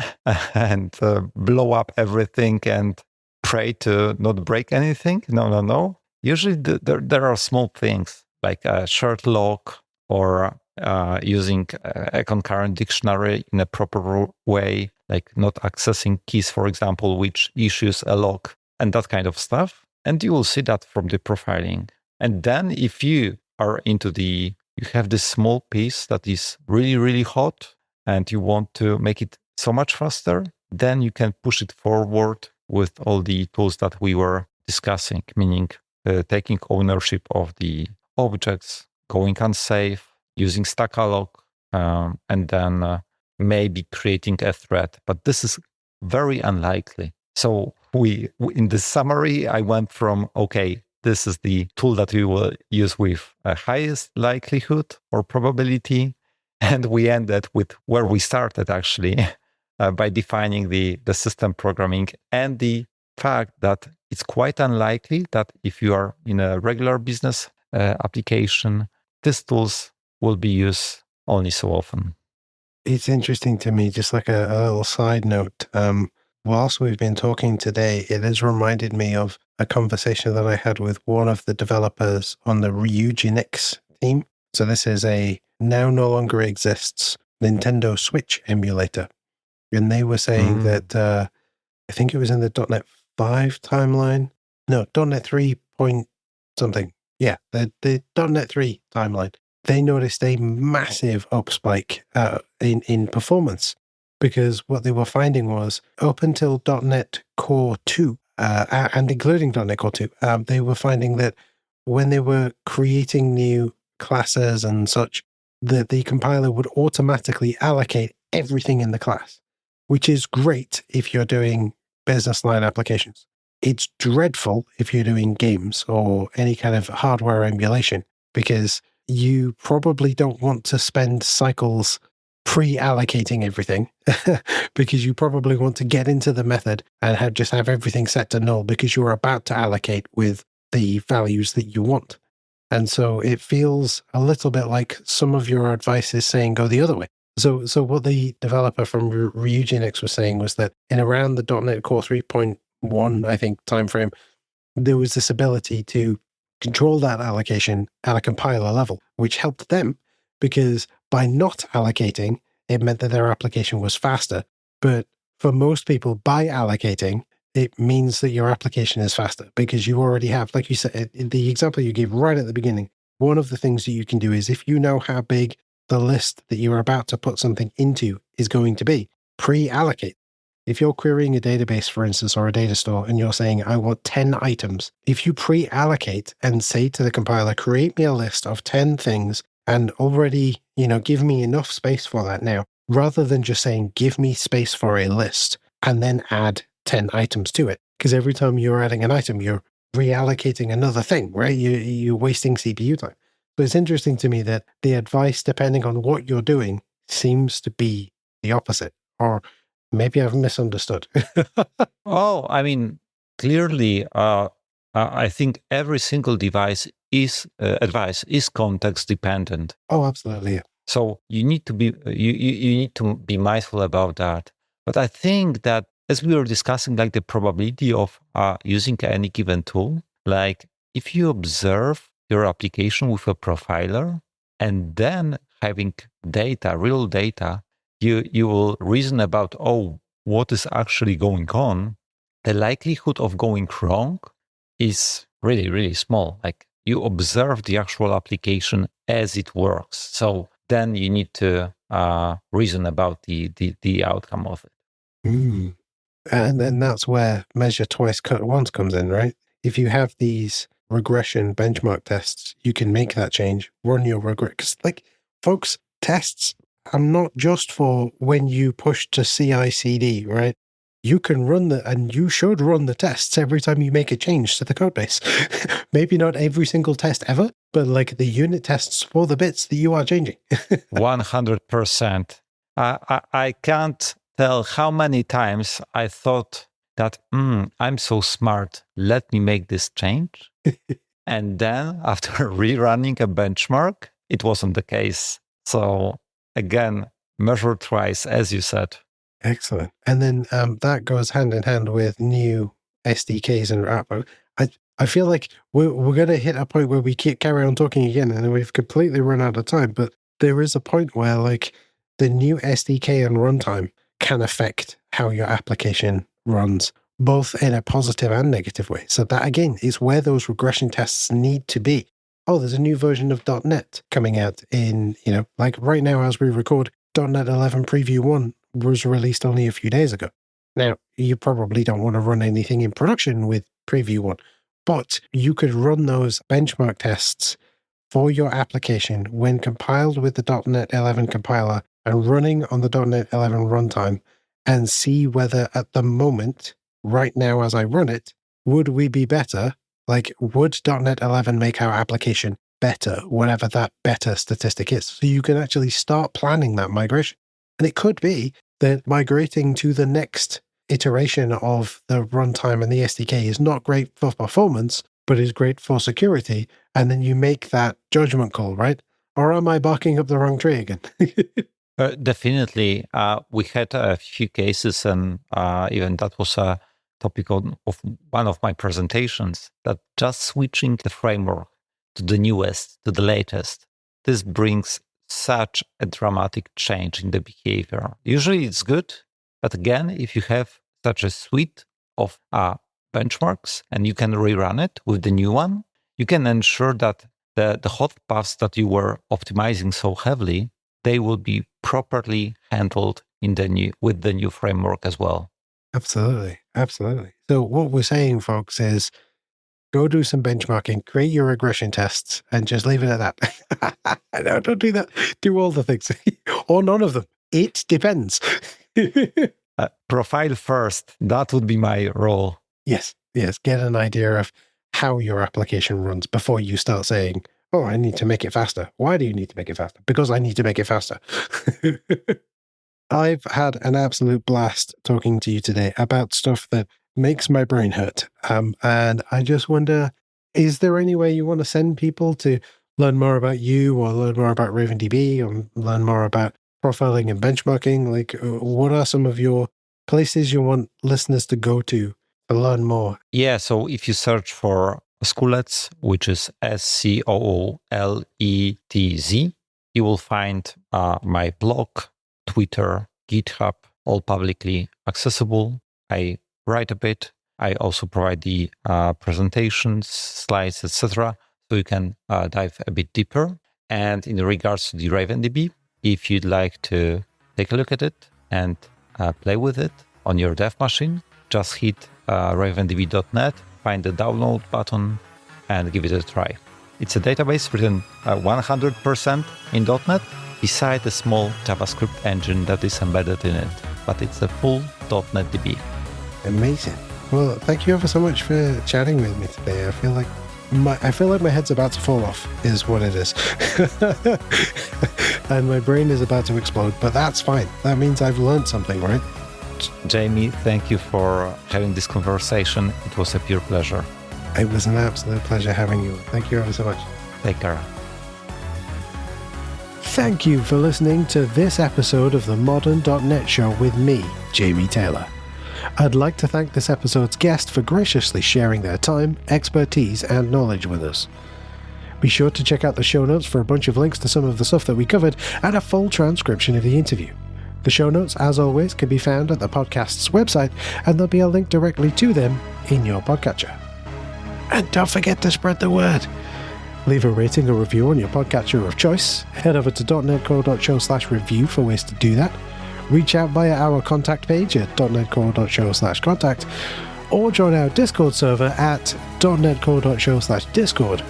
and blow up everything and pray to not break anything. No. Usually there are small things like a shared lock or using a concurrent dictionary in a proper way, like not accessing keys, for example, which issues a lock and that kind of stuff. And you will see that from the profiling. And then if you are you have this small piece that is really, really hot and you want to make it so much faster, then you can push it forward with all the tools that we were discussing, meaning taking ownership of the objects, going unsafe, using stackalog, and then maybe creating a thread. But this is very unlikely. So we in the summary, I went from, okay, this is the tool that we will use with a highest likelihood or probability. And we ended with where we started, actually, by defining the system programming and the fact that it's quite unlikely that if you are in a regular business application, these tools will be used only so often. It's interesting to me, just like a little side note. Whilst we've been talking today, it has reminded me of a conversation that I had with one of the developers on the Ryujinx team. So this is a now no longer exists Nintendo Switch emulator. And they were saying that, I think it was in the .NET 5 timeline. No, .NET 3 point something. Yeah, the .NET 3 timeline. They noticed a massive up spike in performance, because what they were finding was up until .NET Core 2, and including .NET Core 2, they were finding that when they were creating new classes and such, that the compiler would automatically allocate everything in the class, which is great if you're doing business line applications. It's dreadful if you're doing games or any kind of hardware emulation, because you probably don't want to spend cycles pre-allocating everything because you probably want to get into the method and just have everything set to null because you're about to allocate with the values that you want. And so it feels a little bit like some of your advice is saying go the other way. So what the developer from Ryujinx was saying was that in around the .NET Core 3.1, I think, timeframe, there was this ability to control that allocation at a compiler level, which helped them because by not allocating, it meant that their application was faster. But for most people, by allocating, it means that your application is faster because you already have, like you said, the example you gave right at the beginning, one of the things that you can do is if you know how big the list that you're about to put something into is going to be, pre-allocate. If you're querying a database, for instance, or a data store, and you're saying, I want 10 items, if you pre-allocate and say to the compiler, create me a list of 10 things and already, give me enough space for that now, rather than just saying, give me space for a list and then add 10 items to it. Because every time you're adding an item, you're reallocating another thing, right? You're wasting CPU time. But it's interesting to me that the advice, depending on what you're doing, seems to be the opposite. Or maybe I've misunderstood. Clearly, I think every single advice is context dependent. Oh, absolutely. Yeah. So you need to be you need to be mindful about that. But I think that as we were discussing, like the probability of using any given tool, like if you observe your application with a profiler, And then having data, real data, you will reason about, what is actually going on. The likelihood of going wrong is really, really small. Like you observe the actual application as it works. So then you need to reason about the outcome of it. Mm. And then that's where measure twice, cut once comes in, right? If you have these regression benchmark tests, you can make that change, run your regret. Because, folks, tests are not just for when you push to CI/CD, right? You can run and you should run the tests every time you make a change to the code base. Maybe not every single test ever, but the unit tests for the bits that you are changing. 100%. I can't tell how many times I thought that, I'm so smart, let me make this change. And then after rerunning a benchmark, it wasn't the case. So again, measure twice, as you said. Excellent. And then that goes hand in hand with new SDKs and wrap. I feel like we're going to hit a point where we carry on talking again and we've completely run out of time. But there is a point where the new SDK and runtime can affect how your application runs, both in a positive and negative way. So that, again, is where those regression tests need to be. Oh, there's a new version of .NET coming out in, right now as we record, .NET 11 Preview 1 was released only a few days ago. Now, you probably don't want to run anything in production with Preview 1, but you could run those benchmark tests for your application when compiled with the .NET 11 compiler and running on the .NET 11 runtime and see whether at the moment, right now as I run it, would we be better? Would .NET 11 make our application better, whatever that better statistic is? So you can actually start planning that migration. And it could be that migrating to the next iteration of the runtime and the SDK is not great for performance, but is great for security. And then you make that judgment call, right? Or am I barking up the wrong tree again? Definitely. We had a few cases, and even that was a topic of one of my presentations, that just switching the framework to the newest, to the latest, this brings such a dramatic change in the behavior. Usually it's good, but again, if you have such a suite of benchmarks and you can rerun it with the new one, you can ensure that the hot paths that you were optimizing so heavily, they will be properly handled with the new framework as well. Absolutely. Absolutely. So what we're saying, folks, is go do some benchmarking, create your regression tests, and just leave it at that. No, don't do that. Do all the things. Or none of them. It depends. Profile first. That would be my role. Yes. Get an idea of how your application runs before you start saying, oh, I need to make it faster. Why do you need to make it faster? Because I need to make it faster. I've had an absolute blast talking to you today about stuff that makes my brain hurt. And I just wonder, is there any way you want to send people to learn more about you or learn more about RavenDB or learn more about profiling and benchmarking? What are some of your places you want listeners to go to learn more? Yeah, so if you search for Skulec, which is SCOOLETZ, you will find my blog, Twitter, GitHub, all publicly accessible. I write a bit. I also provide the presentations, slides, etc. So you can dive a bit deeper. And in regards to the RavenDB, if you'd like to take a look at it and play with it on your dev machine, just hit ravendb.net, find the download button, and give it a try. It's a database written 100% in .NET, beside a small JavaScript engine that is embedded in it. But it's a full .NET DB. Amazing. Well, thank you ever so much for chatting with me today. I feel like my head's about to fall off, is what it is. And my brain is about to explode, but that's fine. That means I've learned something, right? Jamie, thank you for having this conversation. It was a pure pleasure. It was an absolute pleasure having you. Thank you ever so much. Take care. Thank you for listening to this episode of the Modern.NET Show with me, Jamie Taylor. I'd like to thank this episode's guest for graciously sharing their time, expertise, and knowledge with us. Be sure to check out the show notes for a bunch of links to some of the stuff that we covered and a full transcription of the interview. The show notes, as always, can be found at the podcast's website, and there'll be a link directly to them in your podcatcher. And don't forget to spread the word. Leave a rating or review on your podcatcher of choice. Head over to .NETcore.show/review for ways to do that. Reach out via our contact page at .NETcore.show/contact, or join our Discord server at .NETcore.show/discord,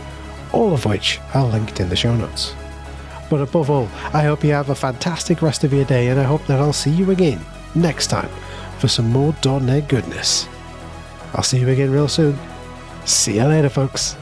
all of which are linked in the show notes. But above all, I hope you have a fantastic rest of your day, and I hope that I'll see you again next time for some more .NET goodness. I'll see you again real soon. See you later, folks.